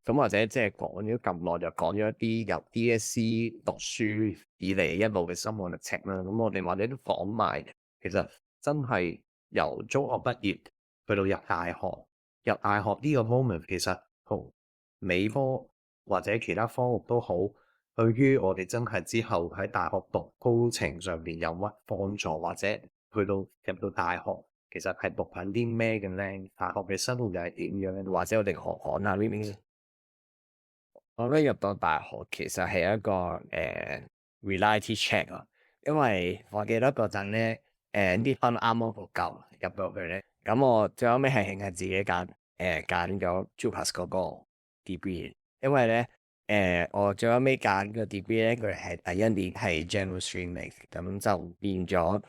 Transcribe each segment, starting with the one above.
咁或者即係講咗咁耐，就講咗一啲由 DSE 讀書以嚟一路嘅心路歷程啦。咁我哋或者都講埋，其實真係由中學畢業去到入大學，入大學呢個 moment 其實同理科或者其他科目都好，對於我哋真係之後喺大學讀高程上邊有乜幫助，或者去到入到大學，其實係讀緊啲咩嘅咧？大學嘅生活又係點樣？或者我哋講下呢邊。我覺得入到大學其實係一個reality check 啊，因為我記得嗰陣咧啲分啱啱好夠入到去咧，咁我最後尾係慶幸自己揀咗 JUPAS 嗰個 degree，因為咧我最後尾揀個 degree 咧，佢係第一年係 general stream 嚟，咁就變咗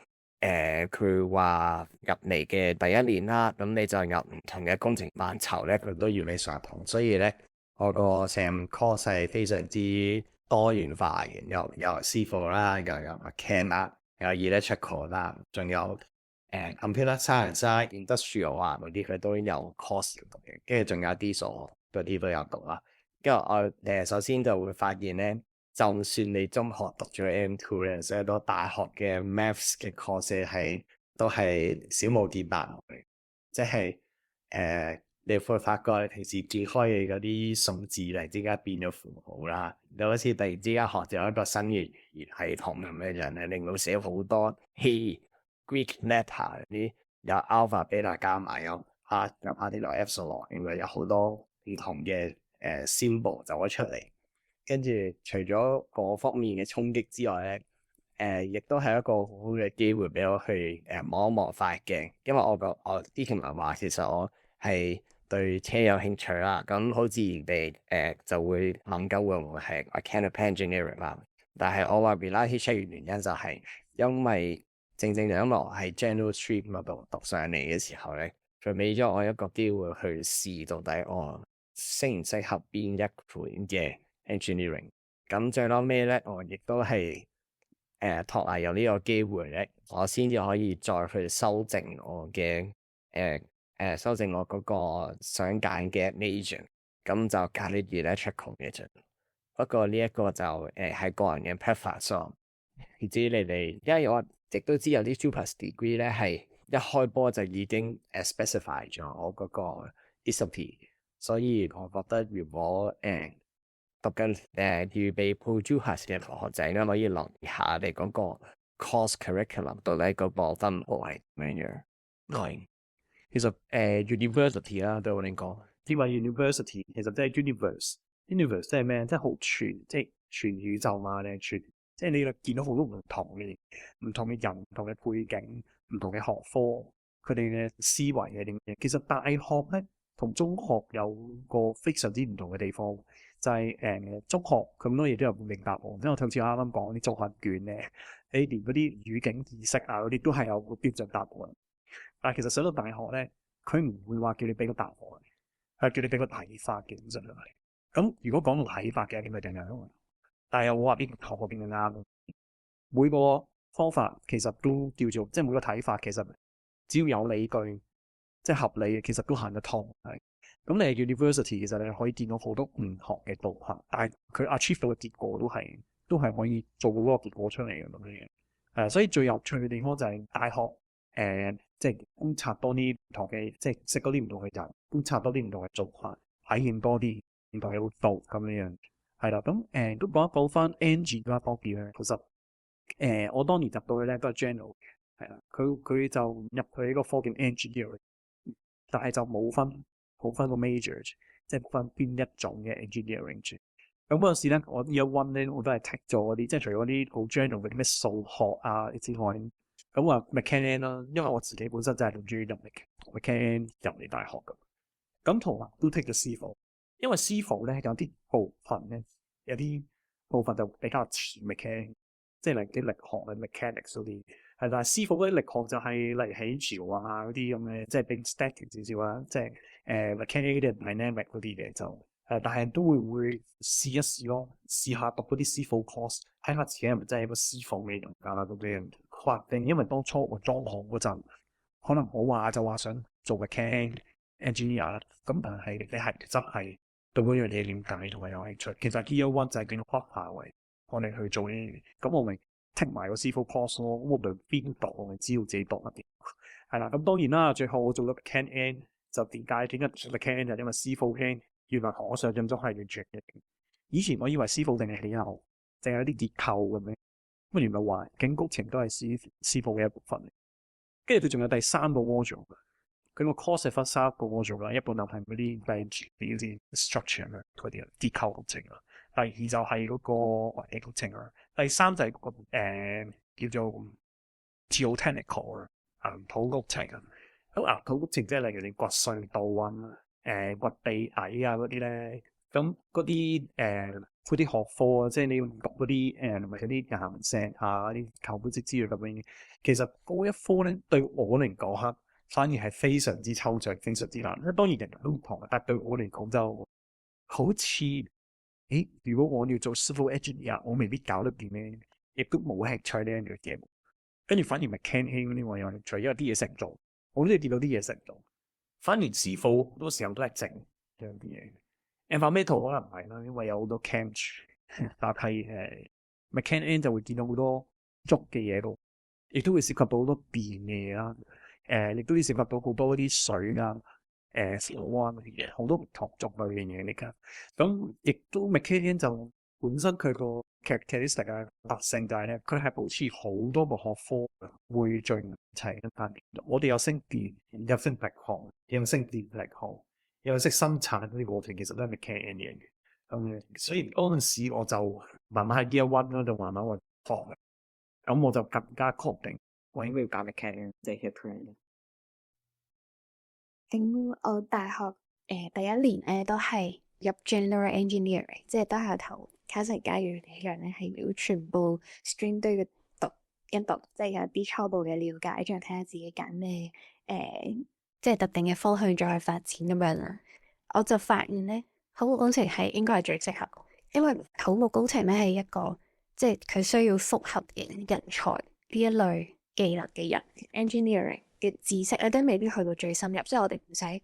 佢話入嚟嘅第一年啦，咁你就入唔同嘅工程範疇咧，佢都要你上堂，所以咧。我個成 course 係非常之多元化嘅，有師傅啦，又有 mechanic 啦，有 electrical 啦，仲有computer science 啦、industrial 啊嗰啲佢都有 course 要讀嘅，跟住仲有啲數學嗰啲都有讀啦。跟住我首先就會發現咧，就算你中學讀咗 M2 咧，所以到大學嘅 maths 嘅 course 都係小巫見大巫，即係你會發覺你平時接開嘅嗰啲數字突然之間變咗符號啦，你好似突然之間學咗一個新嘅語言系統咁嘅樣咧，令到寫好多 Greek letter 嗰啲有 alpha、beta 加埋有加啲落 epsilon，原來有好多唔同嘅symbol 走咗出嚟，跟住除咗嗰方面嘅衝擊之外咧。亦都係一個好好嘅機會俾我去望一望塊鏡，因為我之前咪話其實我係對車有興趣啦，咁好自然地就會諗緊會唔會係 mechanical engineering 啦。但係我話 reality check 嘅原因就係因為正正就因為我喺 general stream 嗰度讀上嚟嘅時候咧，佢俾咗我一個機會去試到底我適唔適合邊一款嘅 engineering。咁最後尾咧，我亦都係。托賴有呢個機會咧，我先至可以再去修正我嘅修正我嗰個想揀嘅 major，咁就揀呢 electrical 嘅啫。不過呢一個就係個人嘅 preference 咯。唔知你哋，因為我亦都知有啲 JUPAS degree 咧係一開波就已經specify 咗我嗰個 discipline，所以我覺得如果讀緊預備 JUPAS 嘅同學仔咧，可以留意下你嗰個 course curriculum 到底嗰個分佈係點樣。係，其實university 啦，對我嚟講，呢個 university 其實即係 universe 即係咩？即係好全，即係全宇宙嘛，你全，即係你見到好多唔同嘅人、唔同嘅背景、唔同嘅學科，佢哋嘅思維係點樣？其實大學咧同中學有個非常之唔同嘅地方，就係中學咁多嘢都有明答案，因為我上次啱啱講啲中學卷咧，你連嗰啲語境意識啊嗰啲都係有個標準答案。但係其實上到大學咧，佢唔會話叫你俾個答案，係叫你俾個睇法嘅，其實係。咁如果講到睇法嘅，咁咪定係，但係又冇話邊個學過邊個啱。每個方法其實都叫做，即係每個睇法其實只要有理據，即係合理嘅，其實都行得通。係。咁你係 university，其實你可以見到好多唔同嘅導向，但係佢 achieve 到嘅結果都係可以做到嗰個結果出嚟嘅咁樣嘢。所以最有趣嘅地方就係大學。即係觀察多啲唔同嘅，即係識多啲唔同嘅人，觀察多啲唔同嘅做法，體驗多啲唔同嘅活動咁樣。係啦，咁都講一講翻 engine 啦，多啲咧。其實我當年入到去咧都係 general，係啦，佢就入去呢個科嘅 engineering，但係就冇分個 major，即係分邊一種嘅 engineering。咁嗰陣時咧，我 year one 咧我都係 take 咗嗰啲，即係除咗啲好 general 嘅啲咩數學啊之外。咁啊 mechanic 啦，因為我自己本身真係咁中意入 mechanic 入嚟大學嘅。咁同埋都 take 咗師傅，因為師傅咧有啲部分咧，有啲部分就比較似 mechanic，即係例如啲力學啊 mechanics 嗰啲。係，但係師傅嗰啲力學就係例如起橋啊嗰啲咁嘅，即係比 static 少少啦，即係mechanic 啲 dynamic 嗰啲嘅就但係都會試一試咯，試下讀嗰啲師傅 course，睇下自己係咪真係一個師傅嘅人㗎啦咁樣。話定，因為當初我裝行嗰陣，可能我話就話想做個 mechanic engineer 啦，咁但係你係真係對嗰樣嘢點解同埋有興趣。其實 Year One 就係叫 hot 位，我哋去做呢樣嘢。咁我咪 take 埋個 civil course 咯。咁我對邊度我咪知道自己讀乜嘢。係啦，咁當然啦，最後我做咗 Mechan N 就點解 Mechan N 就因為 civil N 原來同我想象中係完全嘅。以前我以為 civil 定係起樓，淨係啲結構咁樣。咁原來環境工程都係civil 嘅一部分。跟住佢仲有第三個 module。佢個 course 係分三個 module 啦，一部分係嗰啲 bench 嗰啲 structure 啊，嗰啲結構工程啊。第二就係嗰個環境工程啊。第三就係嗰個叫做 geotechnical 啊，土工程啊。咁土工程即係例如你掘隧道啊、掘地矮啊嗰啲咧。咁嗰啲嗰啲學科啊，即係你要讀嗰啲同埋嗰啲岩石啊、嗰啲構本式之類咁樣。其實嗰一科咧對我嚟講嚇，反而係非常之抽象、非常之難。當然人人都唔同，但對我嚟講就好似，如果我要做 civil engineer，我未必搞得掂咧，亦都冇興趣呢樣嘢。跟住反而咪 Mechan N 嗰啲我有興趣，因為啲嘢成做，我都係見到啲嘢成做。反而時課好多時候都係靜呢樣啲嘢。Environmental 可能唔係啦，因為有好多 camp，但係Mechan N 就會見到好多竹嘅嘢咯，亦都會涉及到好多電嘅嘢啦。亦都會涉及到好多啲水啊、火灣嗰啲嘢，好多唔同種類嘅嘢嚟㗎。咁亦都 Mechan N 就本身佢個 characteristic 啊特性就係咧，佢係保持好多個學科匯聚一齊一班。我哋有升電，有升力學，有升電力學，有識生產嗰啲過程，其實都係 Mechan N 嘅。所以嗰陣時我就慢慢喺 Year One 嗰度慢慢去學，咁我就更加確定。我應該要搞 Mechan N 即係 plan。咁我大學第一年咧都係入 general engineering，即係都係同卡神家語一樣咧，係要全部 stream 都要讀一讀，即係有啲初步嘅了解，再睇下自己揀咩即係特定嘅方向再去發展咁樣啦。我就發現咧，土木工程係應該係最適合，因為土木工程咧係一個即係佢需要複合嘅人才呢一類技能嘅人 engineering 嘅知識咧都未必去到最深入，即係我哋唔使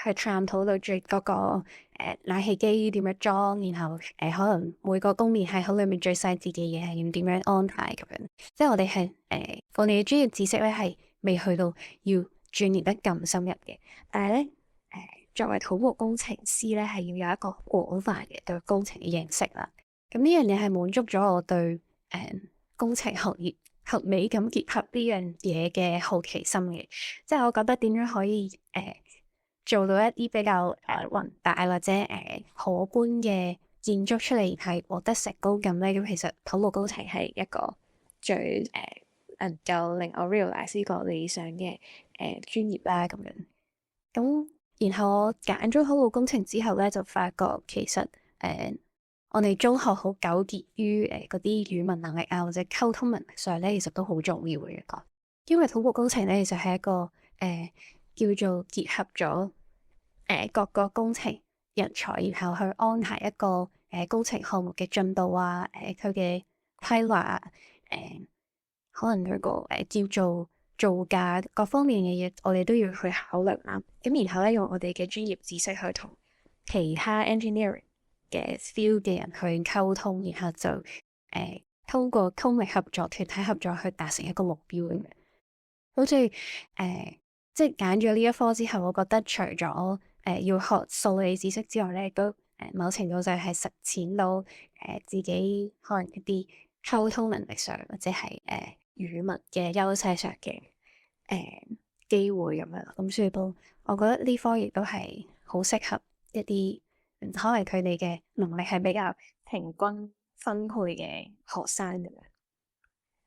去探討到最嗰個冷氣機點樣裝，然後可能每個公面系統裏面最細緻嘅嘢係要點樣安排咁樣，即係我哋係我哋嘅專業知識咧係未去到要鑽研得咁深入嘅，但係咧作為土木工程師咧係要有一個廣泛嘅對工程嘅認識啦。咁呢樣嘢係滿足咗我對工程學業合美咁結合呢樣嘢嘅好奇心嘅，即係我覺得點樣可以做到一啲比較宏大或者可觀嘅建築出嚟，係獲得成功感咧。咁其實土木工程係一個最能夠令我 realize 呢個理想嘅專業啦。咁樣咁，然後我揀咗土木工程之後咧，就發覺其實我哋中學好糾結於嗰啲語文能力啊，或者溝通能力上咧，其實都好重要嘅一個。因為土木工程咧，其實係一個叫做結合咗各個工程人才，然後去安排一個工程項目嘅進度啊，佢嘅規劃啊，可能佢個叫做造價各方面嘅嘢，我哋都要去考慮啦。咁然後咧，用我哋嘅專業知識去同其他 engineering 嘅 field 嘅人去溝通，然後就通過通力合作、團體合作去達成一個目標咁樣。好似即係揀咗呢一科之後，我覺得除咗要學數理知識之外咧，亦都某程度上係實踐到自己可能一啲溝通能力上或者係語文嘅優勢上嘅機會咁樣。咁所以都我覺得呢科亦都係好適合一啲可能佢哋嘅能力係比較平均分配嘅學生咁樣。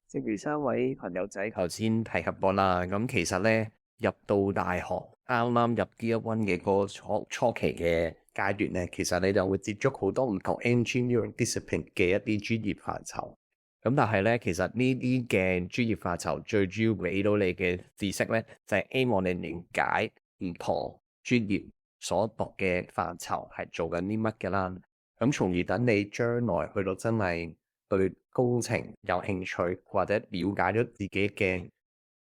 正如三位朋友仔頭先提及過啦，咁其實咧入到大學啱啱入 Year One 嘅嗰個初期嘅階段咧，其實你就會接觸好多唔同 engineering discipline 嘅一啲專業範疇。咁但係咧，其實呢啲嘅專業範疇最主要俾到你嘅知識咧，就係希望你了解唔同專業所讀嘅範疇係做緊啲乜嘅啦。咁從而等你將來去到真係對工程有興趣或者了解咗自己嘅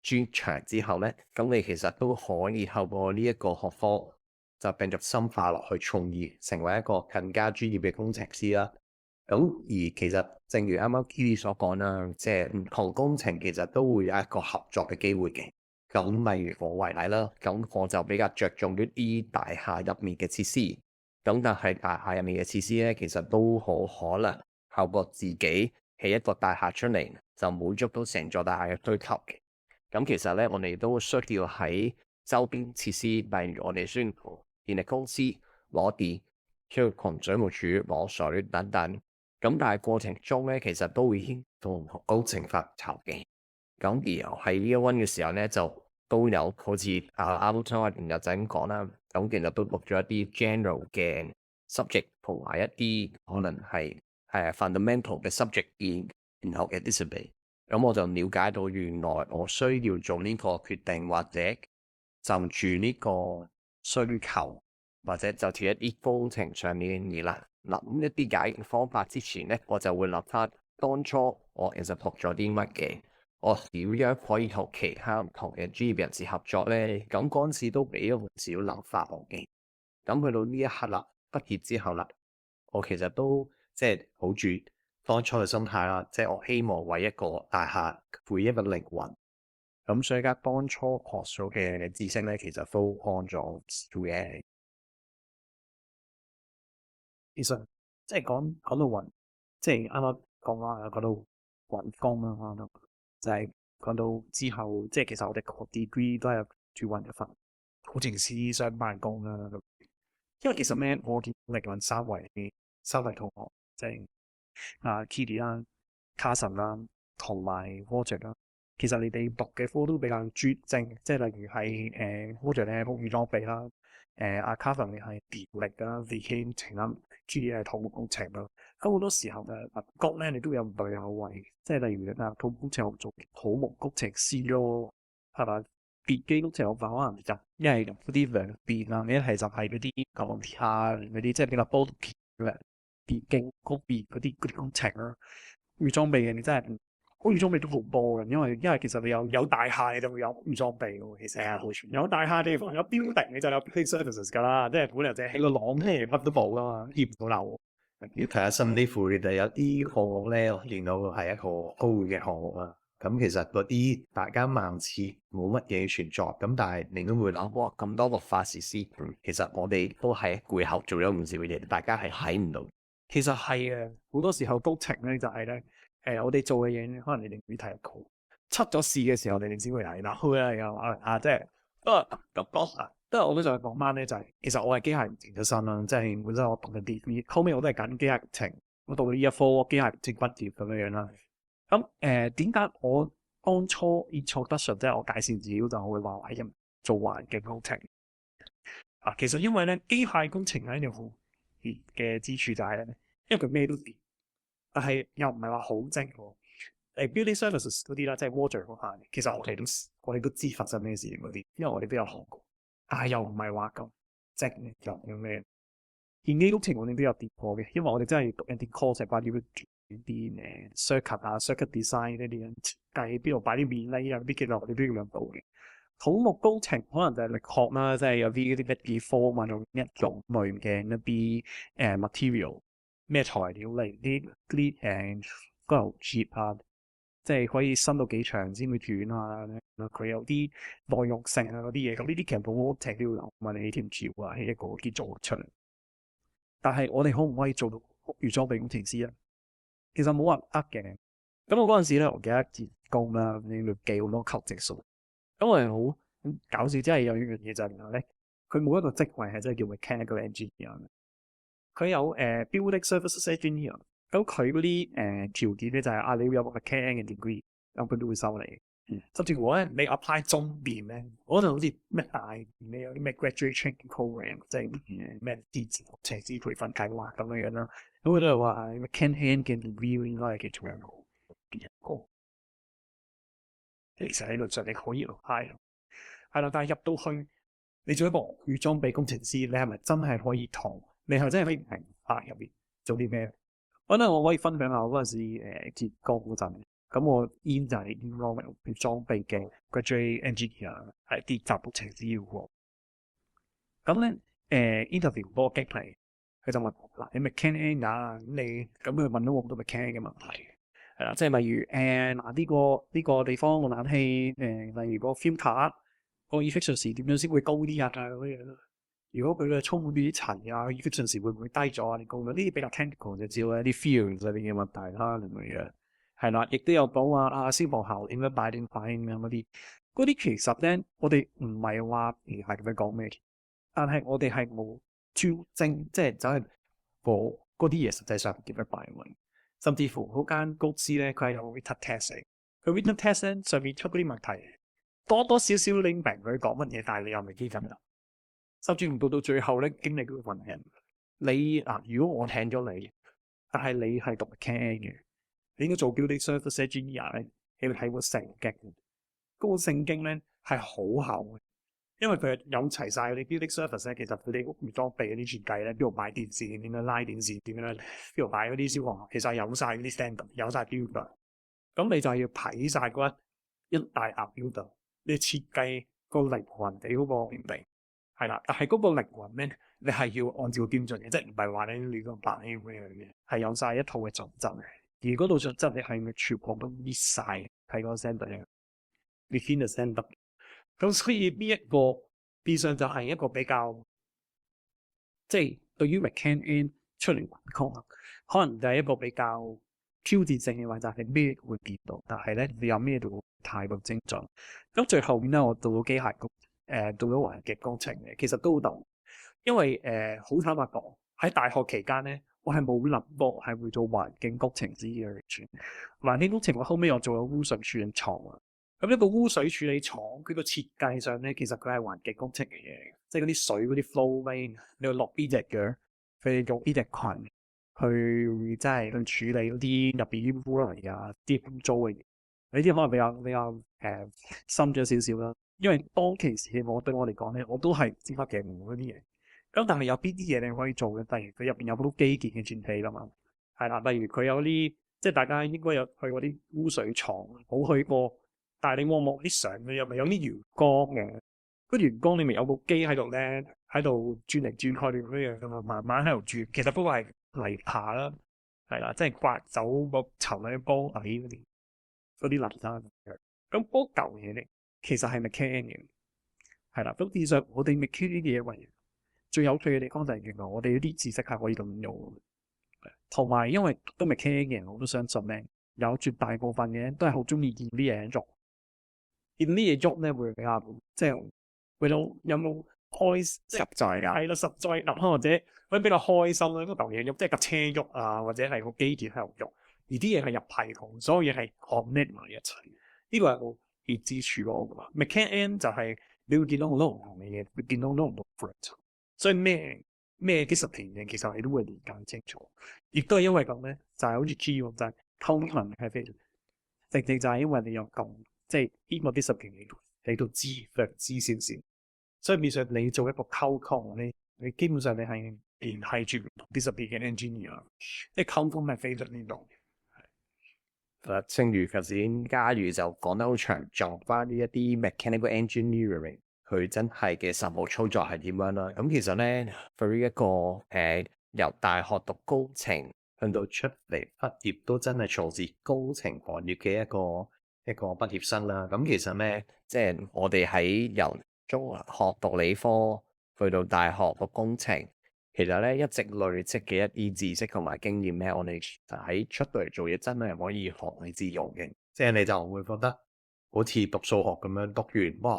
專長之後咧，咁你其實都可以透過呢一個學科就並入深化落去，從而成為一個更加專業嘅工程師啦。咁而其實正如啱啱 Kili 所講啦，即係唔同工程其實都會有一個合作嘅機會嘅。咁例如我為例啦，咁我就比較着重於啲大廈入面嘅設施。咁但係大廈入面嘅設施咧，其實都好可能透過自己起一個大廈出嚟，就滿足到成座大廈嘅需求嘅。咁其實咧，我哋都需要喺周邊設施，例如我哋需要電力公司攞電，需要同水務署攞水等等。咁但係過程中咧，其實都會牽動工程範疇嘅。咁而喺呢一溫嘅時候咧，就都有好似啱啱阿連日仔咁講啦。咁其實都錄咗一啲 general 嘅 subject 同埋一啲可能係fundamental 嘅 subject in 然後嘅 discipline。咁我就了解到原來我需要做呢個決定，或者就住呢個需求，或者就住一啲工程上面而啦。諗一啲解決方法之前咧，我就會諗翻當初我其實學咗啲乜嘅，我點樣可以同其他唔同嘅專業人士合作咧？咁嗰陣時都俾咗唔少諗法我嘅。咁去到呢一刻啦，畢業之後啦，我其實都即係好住當初嘅心態啦，即係我希望為一個大廈配一個靈魂。咁所以而家當初學咗嘅知識咧，其實都幫咗做嘢。其實即係講到雲，即係啱啱講話講到雲工啦，就係講到之後，即係其實我哋個 degree 都係住雲一份工程師上辦公啦。因為其實咩，我見嚟緊三位同學，即係Kitty 啦、Carson 啦，同埋 Roger 啦。其實你哋讀嘅科都比較專精，即係例如係Roger 咧屋宇裝備啦，阿 Carson 你係電力啦、V 程啦。G 係土木工程啦，咁好多時候國咧你都有唔對有位，即係例如土木工程做土木工程師咯，係嘛？別基工程有可能就一係嗰啲兩邊啦，一係就係嗰啲鋼鐵啊嗰啲，即係比較波嘅別基嗰邊嗰啲工程啦。預裝備嘅你真係，預裝備都好多嘅，因為其實你有大廈你就會有預裝備喎，其實係好全。有大廈地方有 building 你就有 building services 㗎啦，即係本來就係起個廊咩乜都冇㗎嘛，驗唔到樓。要睇下甚至乎你哋有啲項目咧，我見到係一個高嘅項目啊。咁其實嗰啲大家貌似冇乜嘢存在，咁但係你都會諗，哇咁多綠化設施，其實我哋都喺背後做咗唔少嘅嘢，大家係睇唔到。其實係嘅，好多時候工程咧就係咧，我哋做嘅嘢可能你哋未睇到，出咗事嘅時候你哋先會睇到嘅。即係咁講啊，都係我都想講翻咧，就係其實我係機械工程出身啦，即係本身我讀緊 degree，後尾我都係揀機械工程，我讀呢一科機械工程畢業咁樣樣啦。咁點解我當初 introduction 即係我介紹自己就會話係做環境工程其實因為咧機械工程喺度好嘅之處就係咧，因為佢咩都掂，但係又唔係話好精喎。building services 嗰啲啦，即係 water 嗰下，其實我哋都知發生咩事嗰啲，因為我哋都有學過，但係又唔係話咁精又咁咩。電機工程我哋都有掂過嘅，因為我哋真係讀一啲 course 係關於啲circuit circuit design 呢啲計邊度擺啲面呢啊啲嘅，我哋都要兩步嘅。土木工程可能就係力學啦，即係有啲乜嘢科啊，用一種類嘅一啲material 咩材料嚟啲嗰嚿 chip 啊，即係可以伸到幾長先會斷啊。佢有啲耐用性啊嗰啲嘢，咁呢啲其實土木工程都要有問你條橋啊，起一個建築物出嚟。但係我哋可唔可以做到屋宇裝備工程師啊？其實冇話唔得嘅。咁我嗰陣時咧，我記得節工啦，你要記好多求職數。咁我係好搞笑，即係有一樣嘢就係原來咧，佢冇一個職位係真係叫 mechanical engineer，佢有building services engineer。咁佢嗰啲條件咧就係你要有個 mechanical degree，咁佢都會收你。甚至乎咧，你 apply 中電咧，嗰度好似咩你有啲咩 graduate training program， 即係咩電子工程師培訓計劃咁樣樣啦。咁佢都係話 mechanical 嘅 degree 應該係幾重要嘅。其實喺論上你可以係啦，但係入到去你做一個屋宇裝備工程師，你係咪真係可以同？你係咪真係可以明白入邊做啲咩？我覺得我可以分享下我嗰陣時節工嗰陣，咁我 in 就係 enroll 屋宇裝備嘅 graduate engineer，係啲雜工程師要喎。咁咧 interview 嗰個經理，佢就問嗱你 mechanic 咁你咁佢問到我好多 mechanic 嘅問題。係啦，即係例如嗱呢個地方個冷氣例如個 film 卡個 efficiency 點樣先會高啲啊咁樣。如果佢嘅充滿啲塵啊 efficiency 會唔會低咗啊？你講呢啲比較 technical 就知道一啲 feel 上面嘅問題啦，咁樣係啦，亦都有講話消防喉點樣擺點反應咁嗰啲其實咧，我哋唔係話係咁樣講咩，但係我哋係冇超精，即係走去嗰啲嘢實際上點樣擺運。甚至乎嗰間公司咧，佢係有 written test， 佢 written test 咧上面出嗰啲問題，多多少少你明佢講乜嘢，但係你又未記緊啦。甚至唔到最後咧，經理都會問人：你如果我請咗你，但係你係讀 mechanic 嘅，你應該做 building service engineer 咧，你會睇個聖經，嗰個聖經咧係好厚嘅。因為佢有齊晒嗰啲 building service 咧，其實佢哋屋宇裝備嗰啲設計咧，邊度擺電線，點樣拉電線，點樣邊度擺嗰啲消防喉，其實有晒嗰啲 standard，有晒標準。咁你就係要睇晒嗰一大沓標準，你設計個靈魂你嗰個年齡係啦。但係嗰個靈魂咧，你係要按照標準嘅，即係唔係話你亂咁擺咁樣嘅，係有晒一套嘅準則嘅。而嗰套準則你係咪全部都 miss 晒睇個 standard 嘅 within the standard？咁所以呢一個變相就係一個比較，即係對於 mechanic 出嚟環境，可能就係一個比較挑戰性嘅，或者係咩會變到，但係咧你有咩都太過精準。咁最後面咧，我到咗機械工，到咗環境工程嘅，其實都好逗，因為好坦白講，喺大學期間咧，我係冇諗過係會做環境工程師嘅完全。環境工程我後尾我做咗污水處理廠啊。咁一個污水處理廠，佢個設計上咧，其實佢係環境工程嘅嘢，即係嗰啲水嗰啲 flow lane，你要落邊隻嘅，佢哋用邊隻群去即係去處理嗰啲入邊啲污泥啊、啲污糟嘅嘢。呢啲可能比較深咗少少啦。因為當其時對我嚟講咧，我都係知乜嘅嗰啲嘢。咁但係有邊啲嘢你可以做嘅？例如佢入邊有好多基建嘅設備啦嘛，係啦。例如佢有啲即係大家應該有去過啲污水廠，冇去過。但係你望望啲相，佢又咪有啲魚缸嘅？嗰魚缸你咪有部機喺度咧，喺度轉嚟轉去咁樣咁啊，慢慢喺度轉。其實不過係泥爬啦，係啦，即係刮走個層喺波底嗰啲泥沙咁樣。咁嗰嚿嘢咧，其實係 mechanic 嘅，係啦。咁事實上我哋 mechanic 嘅嘢為最有趣嘅地方就係原來我哋啲知識係可以咁用，同埋因為都 mechanic 嘅人，我都相信咧，有絕大部分嘅人都係好中意見啲嘢做。見啲嘢喐咧會比較即係會到有冇開實在㗎，係啦，實在嗱，或者會比較開心啦。嗰嚿嘢喐，即係架車喐啊，或者係個機件喺度喐，而啲嘢係入系統，所有嘢係 connect 埋一齊。呢個係個熱之處咯。mechanic 就係你會見到好多唔同嘅嘢，會見到好多唔同 fruit。所以咩 discipline 嘅其實你都會理解清楚。亦都係因為咁咧，就係好似 G 咁，就係溝通能力係非常，正正就係因為你有咁。即係呢個 discipline 你都知少少，所以變相你做一個溝通，你基本上你係聯繫住唔同 discipline 嘅 engineer，即係溝通係非常之重要。正如頭先嘉裕就講得好詳盡，關於一啲 mechanical engineering 佢真係嘅實務操作係點樣啦。咁其實咧，對於一個由大學讀工程去到出嚟畢業都真係從事工程行業嘅一個畢業生啦，咁其實咧，即係我哋喺由中學讀理科去到大學讀工程，其實咧一直累積嘅一啲知識同埋經驗咧，我哋喺出到嚟做嘢真係可以學以致用嘅。即係你就會覺得好似讀數學咁樣讀完，哇，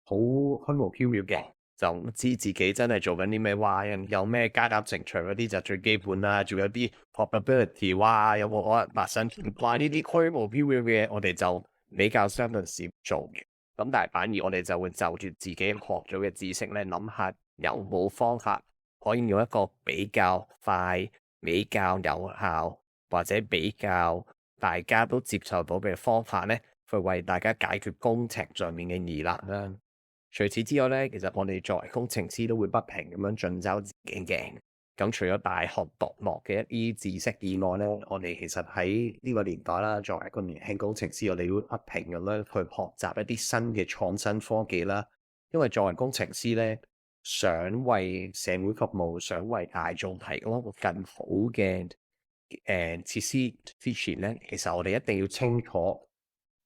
好虛無縹緲嘅，就唔知自己真係做緊啲咩。哇，有咩加減乘除嗰啲就最基本啦，仲有啲 probability，哇，有冇可能發生？哇，呢啲虛無縹緲嘅嘢，我哋就比較相對少做嘅。咁但係反而我哋就會就住自己學咗嘅知識咧，諗下有冇方法可以用一個比較快、比較有效或者比較大家都接受到嘅方法咧，去為大家解決工程上面嘅疑難啦。除此之外咧，其實我哋作為工程師都會不停咁樣進修自己嘅。咁除咗大學讀落嘅一啲知識以外咧，我哋其實喺呢個年代啦，作為一個年輕工程師，我哋都不停咁樣去學習一啲新嘅創新科技啦。因為作為工程師咧，想為社會服務，想為大眾提供一個更好嘅設施之前咧，其實我哋一定要清楚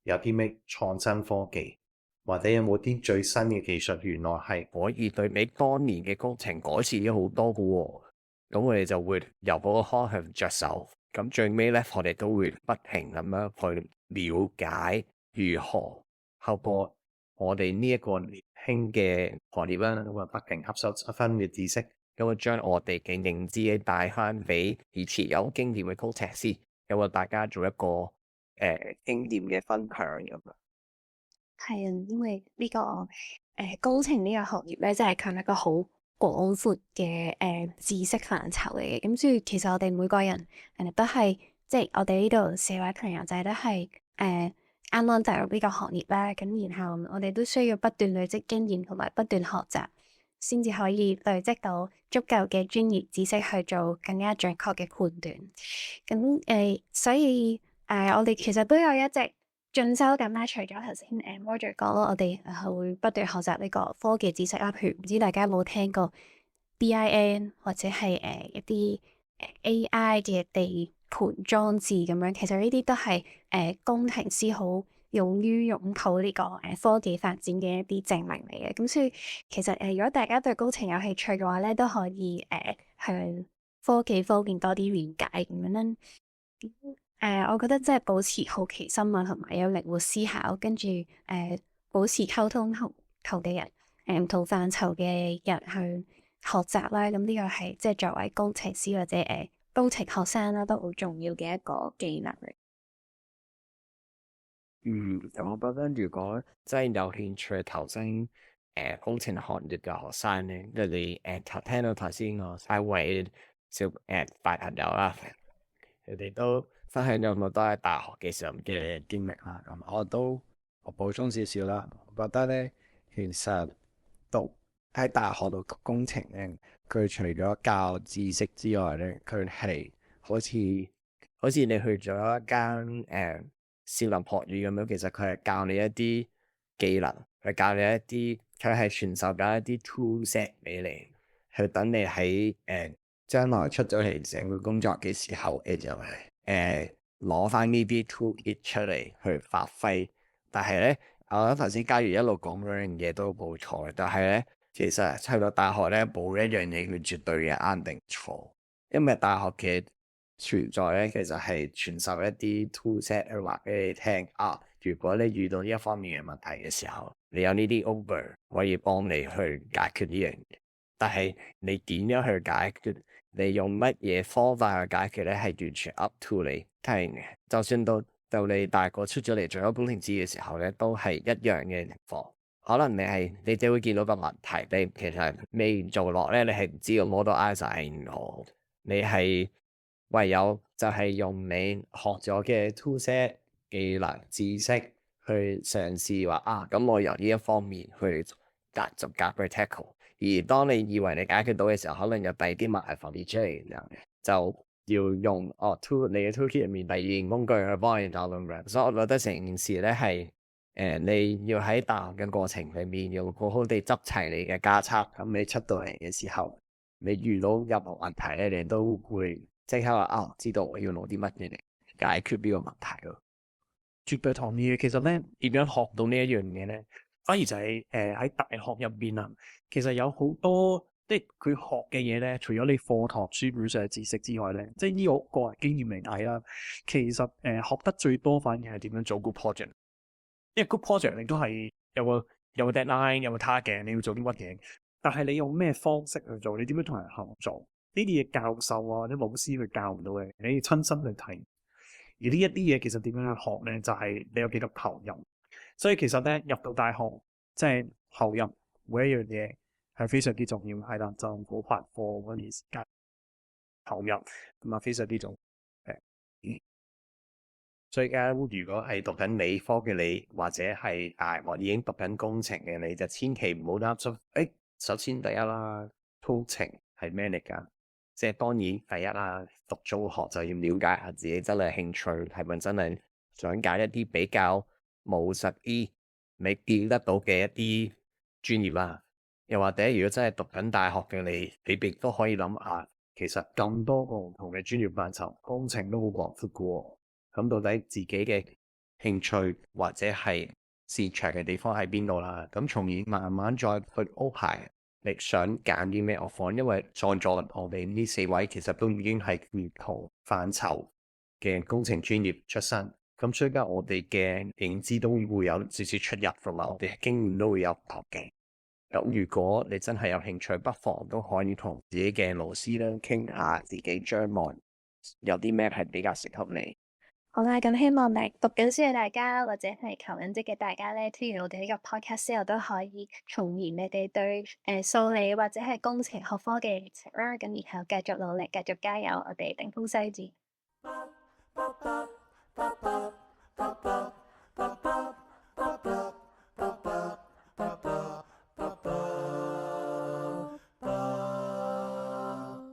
有啲咩創新科技，或者有冇啲最新嘅技術，原來係可以對比當年嘅工程改善咗好多嘅喎。咁我哋就會由嗰個方向着手。咁最尾咧，我哋都會不停咁樣去了解如何透過我哋呢一個年輕嘅行業啦，咁啊不停吸收新嘅知識，咁啊將我哋嘅認知帶翻俾以前有經驗嘅工程師，咁啊大家做一個經驗嘅分享咁啊。係啊，因為呢、個工程呢個行業咧，真係靠一個好廣闊嘅知識範疇嚟嘅。咁所以其實我哋每個人都係即係我哋呢度四位朋友仔都係啱啱踏入呢個行業啦。咁然後我哋都需要不斷累積經驗同埋不斷學習，先至可以累積到足夠嘅專業知識去做更加準確嘅判斷。咁所以我哋其實都有一直進修緊啦。除咗頭先Roger 講咯，我哋係會不斷學習呢個科技知識啦。譬如唔知大家有冇聽過 BIM 或者係一啲AI 嘅地盤裝置咁樣，其實呢啲都係工程師好勇於擁抱呢個科技發展嘅一啲證明嚟嘅。咁所以其實如果大家對工程有興趣嘅話咧，都可以向科技方面多啲了解咁樣啦。我覺得即係保持好奇心啊，同埋有靈活思考，跟住保持溝通同嘅人，唔同範疇嘅人去學習啦。咁呢個係即係作為工程師或者工程學生啦，都好重要嘅一個技能嚟。我覺得如果真係有興趣投身工程行業嘅學生咧，佢哋聽到頭先我三位大朋友啦，佢哋都分享咗好多喺大學嘅時候嘅經歷啦。咁我補充少少啦。我覺得咧，其實讀喺大學度讀工程咧，佢除咗教知識之外咧，佢係好似你去咗一間少林學院咁樣，其實佢係教你一啲技能，佢教你一啲，佢係傳授緊一啲 tool set 俾你，去等你喺將來出咗嚟社會工作嘅時候，就係攞翻呢啲 tool 出嚟去發揮。但係咧，我覺得頭先嘉怡一路講嗰樣嘢都冇錯，但係咧，其實去到大學咧，冇一樣嘢佢絕對嘅啱定錯，因為大學嘅存在咧，其實係傳授一啲 tool set 去話俾你聽啊。如果你遇到呢一方面嘅問題嘅時候，你有呢啲 over 可以幫你去解決呢樣嘢。但係你點樣去解決，你用乜嘢方法去解決咧，係完全 up to 你。係，就算到你大個出咗嚟做咗工程師嘅時候咧，都係一樣嘅情況。可能你只會見到個問題，你其實未做落咧，你係唔知個 model eyes 係如何。你係唯有就係用你學咗嘅 tool set 技能知識去嘗試話啊，咁我由呢一方面去逐格去 tackle。而當你以為你解決到嘅時候，可能有第二啲問題浮現出嚟，就要用你嘅 toolkit 入面第二件工具去幫你搞掂嘅。所以我覺得成件事咧係你要喺大學嘅過程裏面要好好地執齊你嘅架測，咁你出到嚟嘅時候，你遇到任何問題咧，你都會即刻話知道我要攞啲乜嘢嚟解決呢個問題咯。絕對同意嘅。其實咧，點樣學到呢一樣嘢咧，反而就係喺大學入邊啊，其實有好多即係佢學嘅嘢咧，除咗你課堂書本上嘅知識之外咧，即係呢個個人經驗嚟睇啦，其實學得最多反而係點樣做 good project。因為 good project 你都係有個 deadline，有個 target，你要做啲乜嘢，但係你用咩方式去做，你點樣同人合作，呢啲嘢教授啊或者老師佢教唔到嘅，你要親身去睇。而呢一啲嘢其實點樣去學咧，就係你有幾多投入。所以其實咧，入到大學即係投入每一樣嘢係非常之重要，係啦，就唔好發課嗰段時間投入咁啊，非常之重要。所以如果係讀緊理科嘅你，或者係大學已經讀緊工程嘅你，就千祈唔好擔心。首先第一啦，工程係咩嚟㗎？即係當然第一啦，讀中學就要了解下自己真係興趣係咪真係想揀一啲比較務實啲，你見得到嘅一啲專業啦。又或者如果真係讀緊大學嘅你亦都可以諗下，其實咁多個唔同嘅專業範疇，工程都好廣闊嘅喎。咁到底自己嘅興趣或者係擅長嘅地方喺邊度啦？咁從而慢慢再去安排你想揀啲咩學科，因為在座我哋呢四位其實都已經係唔同範疇嘅工程專業出身，咁所以而家我哋嘅認知都會有少少出入，同埋我哋經驗都會有唔同嘅。咁如果你真係有興趣，不妨都可以同自己嘅老師咧傾下自己將來有啲咩係比較適合你。好啦，咁希望讀緊書嘅大家或者係求緊職嘅大家咧，聽完我哋呢個 podcast 之後都可以重燃你哋對數理或者係工程學科嘅熱情啦，咁然後繼續努力，繼續加油，我哋頂峰西戰。